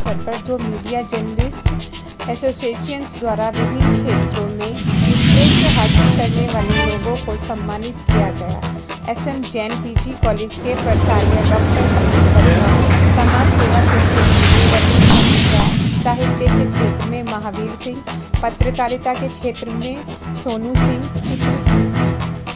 अवसर पर जो मीडिया जर्नलिस्ट एसोसिएशंस द्वारा विभिन्न क्षेत्रों में उत्कृष्ट हासिल करने वाले लोगों को सम्मानित किया गया। एसएम जैन पीजी कॉलेज के प्राचार्य डॉक्टर सुनील बत्रा, समाज सेवा के क्षेत्र में रवि साहूजा, साहित्य के क्षेत्र में महावीर सिंह, पत्रकारिता के क्षेत्र में सोनू सिंह,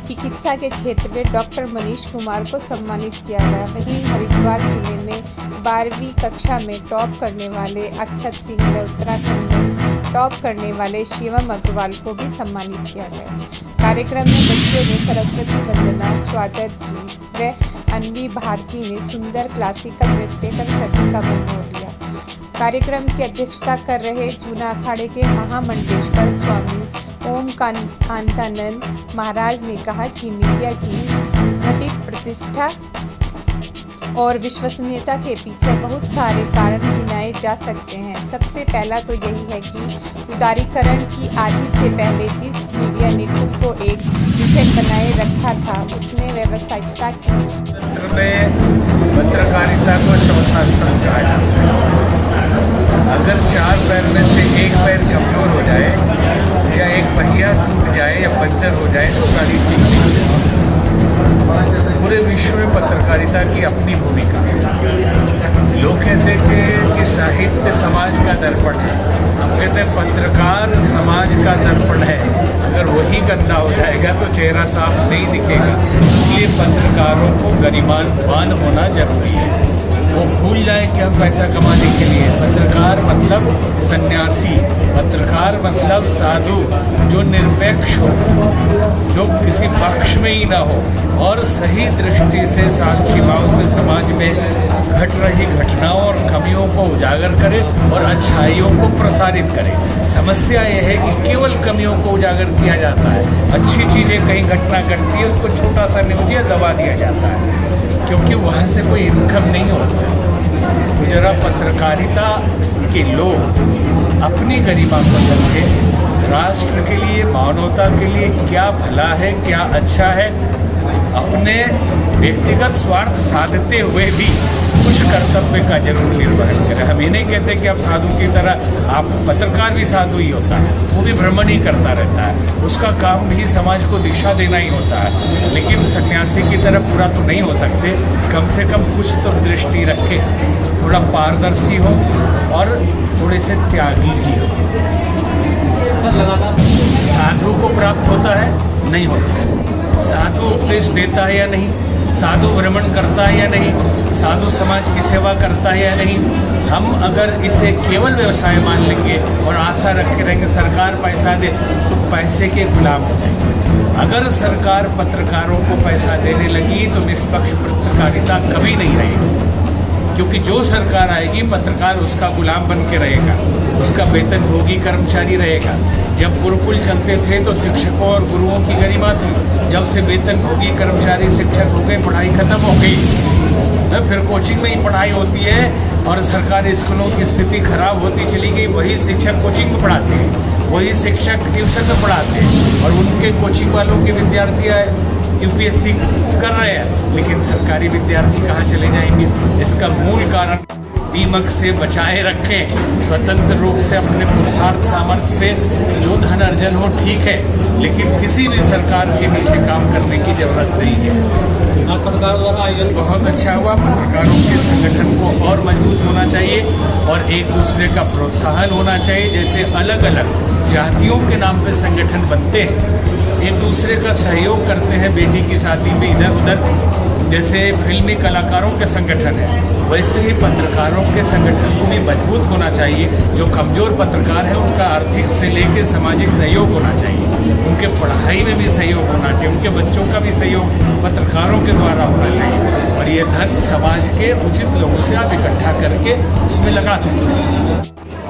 चिकित्सा के क्षेत्र में डॉक्टर मनीष कुमार को सम्मानित किया गया। वहीं हरिद्वार जिले में 12वीं कक्षा में टॉप करने वाले अक्षत सिंह व उत्तराखंड में टॉप करने वाले शिवम अग्रवाल को भी सम्मानित किया गया। कार्यक्रम में बच्चों ने सरस्वती वंदना, स्वागत गीत व अन्वी भारती ने सुंदर क्लासिकल नृत्य कर सभी का मन मोह लिया। कार्यक्रम की अध्यक्षता कर रहे जूना अखाड़े के महामंडलेश्वर स्वामी ओम कांतानंद महाराज ने कहा कि मीडिया की घटित प्रतिष्ठा और विश्वसनीयता के पीछे बहुत सारे कारण गिनाए जा सकते हैं। सबसे पहला तो यही है कि उदारीकरण की आदि से पहले जिस मीडिया ने खुद को एक मिशन बनाए रखा था, उसने व्यावसायिकता की। पत्रकारिता को चौथा स्तंभ कहा जाता है। अगर 4 पैर में से एक पैर कमजोर हो जाए या एक पहिया टूट जाए या पंचर हो जाए तो गाड़ी ठीक नहीं हो जाए। पूरे विश्व में पत्रकारिता की अपनी भूमिका है। लोग कहते हैं कि साहित्य समाज का दर्पण है, हम कहते हैं पत्रकार समाज का दर्पण है। अगर वही गंदा हो जाएगा तो चेहरा साफ नहीं दिखेगा। इसलिए पत्रकारों को गरिमावान होना जरूरी है। वो भूल जाए कि हम पैसा कमाने के लिए। पत्रकार मतलब सन्यासी, पत्रकार मतलब साधु जो निरपेक्ष हो, जो किसी पक्ष में ही ना हो और सही दृष्टि से साक्षी भाव से समाज में घट रही घटनाओं और कमियों को उजागर करे और अच्छाइयों को प्रसारित करे। समस्या यह है कि केवल कमियों को उजागर किया जाता है, अच्छी चीज़ें कहीं घटना घटती है उसको छोटा सा न्यूज़ दबा दिया जाता है क्योंकि वहाँ से कोई इनकम नहीं होता है। जरा पत्रकारिता के लोग अपनी गरिमा को समझें, राष्ट्र के लिए, मानवता के लिए क्या भला है, क्या अच्छा है, अपने व्यक्तिगत स्वार्थ साधते हुए भी कुछ कर्तव्य का जरूर निर्वहन करें। हम ये नहीं कहते कि आप साधु की तरह, आप पत्रकार भी साधु ही होता है, वो भी भ्रमण ही करता रहता है, उसका काम भी समाज को दिशा देना ही होता है। लेकिन सन्यासी की तरह पूरा तो नहीं हो सकते, कम से कम कुछ तो दृष्टि रखे, थोड़ा पारदर्शी हो और थोड़े से त्यागी भी हो। साधु को प्राप्त होता है? नहीं होता। साधु उपदेश देता है या नहीं, साधु भ्रमण करता है या नहीं, साधु समाज की सेवा करता है या नहीं। हम अगर इसे केवल व्यवसाय मान लेंगे और आशा रख के रहेंगे सरकार पैसा दे तो पैसे के गुलाम हो जाएंगे। अगर सरकार पत्रकारों को पैसा देने लगी तो निष्पक्ष पत्रकारिता कभी नहीं रहेगी, क्योंकि जो सरकार आएगी पत्रकार उसका गुलाम बन के रहेगा, उसका वेतनभोगी कर्मचारी रहेगा। जब गुरुकुल चलते थे तो शिक्षकों और गुरुओं की गरिमा थी, जब से वेतनभोगी कर्मचारी शिक्षक हो गए पढ़ाई खत्म हो गई, फिर कोचिंग में ही पढ़ाई होती है और सरकारी स्कूलों की स्थिति खराब होती चली गई। वही शिक्षक कोचिंग में पढ़ाते हैं, वही शिक्षक ट्यूशन में पढ़ाते हैं और उनके कोचिंग वालों के विद्यार्थी यूपीएससी कर रहे हैं, लेकिन सरकारी विद्यार्थी कहाँ चले जाएंगे? इसका मूल कारण दीमक से बचाए रखें, स्वतंत्र रूप से अपने पुरुषार्थ सामर्थ्य से जो धन अर्जन हो ठीक है, लेकिन किसी भी सरकार के नीचे काम करने की जरूरत नहीं है। पत्रकार द्वारा आयोजन बहुत अच्छा हुआ। पत्रकारों के संगठन को और मजबूत होना चाहिए और एक दूसरे का प्रोत्साहन होना चाहिए। जैसे अलग अलग जातियों के नाम पे संगठन बनते हैं, एक दूसरे का सहयोग करते हैं बेटी की शादी में इधर उधर, जैसे फिल्मी कलाकारों के संगठन है, वैसे ही पत्रकारों के संगठन को भी मजबूत होना चाहिए। जो कमज़ोर पत्रकार है उनका आर्थिक से लेकर सामाजिक सहयोग होना चाहिए, उनके पढ़ाई में भी सहयोग होना चाहिए, उनके बच्चों का भी सहयोग पत्रकारों के द्वारा होना चाहिए और ये धन समाज के उचित लोगों से आप इकट्ठा करके उसमें लगा सकते हैं।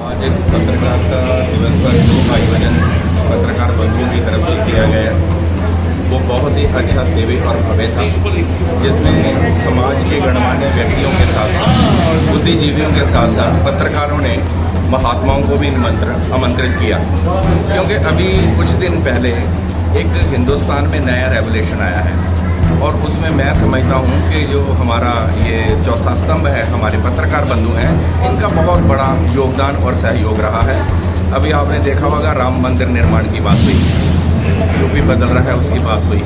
आज इस पत्रकारिता दिवस पर जो आयोजन पत्रकार बंधुओं की तरफ से किया गया वो बहुत ही अच्छा, दिव्य और भव्य था, जिसमें समाज के गणमान्य व्यक्तियों के साथ साथ बुद्धिजीवियों के साथ साथ पत्रकारों ने महात्माओं को भी आमंत्रित किया। क्योंकि अभी कुछ दिन पहले एक हिंदुस्तान में नया रेवोल्यूशन आया है और उसमें मैं समझता हूँ कि जो हमारा ये चौथा स्तंभ है, हमारे पत्रकार बंधु हैं, इनका बहुत बड़ा योगदान और सहयोग रहा है। अभी आपने देखा होगा राम मंदिर निर्माण की बात हुई, यूपी बदल रहा है उसकी बात हुई,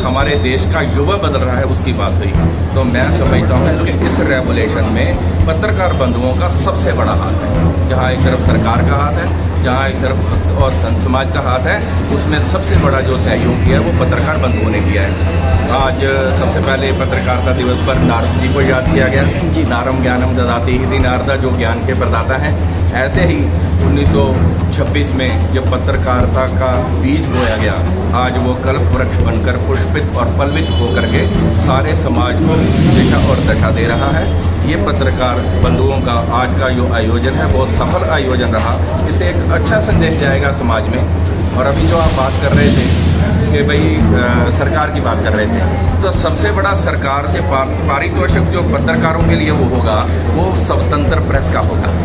हमारे देश का युवा बदल रहा है उसकी बात हुई। तो मैं समझता हूँ कि इस रेवोल्यूशन में पत्रकार बंधुओं का सबसे बड़ा हाथ है। जहाँ एक तरफ सरकार का हाथ है, जहाँ एक तरफ भक्त और संत समाज का हाथ है, उसमें सबसे बड़ा जो सहयोग किया है वो पत्रकार बंधुओं ने किया है। आज सबसे पहले पत्रकारिता दिवस पर नारद जी को याद किया गया जी, नारम ज्ञानम ददाति इति नारदा, जो ज्ञान के प्रदाता हैं। ऐसे ही 1926 में जब पत्रकारिता का बीज बोया गया, आज वो कल्प वृक्ष बनकर पुष्पित और पल्वित होकर के सारे समाज को दिशा और दशा दे रहा है। ये पत्रकार बंधुओं का आज का जो आयोजन है बहुत सफल आयोजन रहा। इससे एक अच्छा संदेश जाएगा समाज में। और अभी जो आप बात कर रहे थे कि भाई सरकार की बात कर रहे थे, तो सबसे बड़ा सरकार से पारितोषिक जो पत्रकारों के लिए वो होगा, वो स्वतंत्र प्रेस का होगा।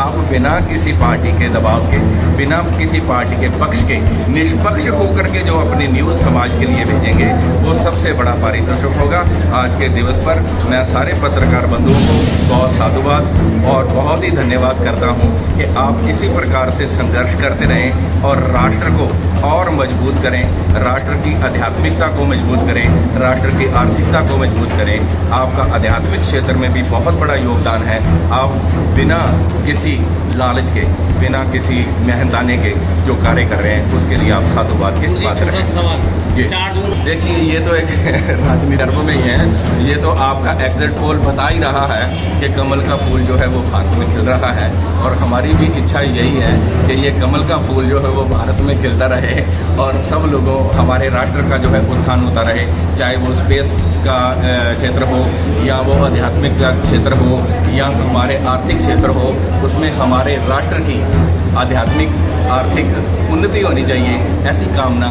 आप बिना किसी पार्टी के दबाव के, बिना किसी पार्टी के पक्ष के, निष्पक्ष होकर के जो अपनी न्यूज़ समाज के लिए भेजेंगे, वो सबसे बड़ा पारितोषिक होगा। आज के दिवस पर मैं सारे पत्रकार बंधुओं को बहुत साधुवाद और बहुत ही धन्यवाद करता हूँ कि आप इसी प्रकार से संघर्ष करते रहें और राष्ट्र को और मजबूत करें, राष्ट्र की आध्यात्मिकता को मजबूत करें, राष्ट्र की आर्थिकता को मजबूत करें। आपका आध्यात्मिक क्षेत्र में भी बहुत बड़ा योगदान है। आप बिना किसी लालच के, बिना किसी मेहनताने के जो कार्य कर रहे हैं, उसके लिए आप साधुवाद के बात रखें। जी देखिए, ये तो एक राजनीति गर्भ में ही है। ये तो आपका एग्जिट पोल बता ही रहा है कि कमल का फूल जो है वो भारत में खिल रहा है, और हमारी भी इच्छा यही है कि ये कमल का फूल जो है वो भारत में खिलता रहे और सब लोगों, हमारे राष्ट्र का जो है उत्थान होता रहे। चाहे वो स्पेस का क्षेत्र हो, या वो आध्यात्मिक का क्षेत्र हो, या हमारे आर्थिक क्षेत्र हो, उसमें हमारे राष्ट्र की आध्यात्मिक आर्थिक उन्नति होनी चाहिए, ऐसी कामना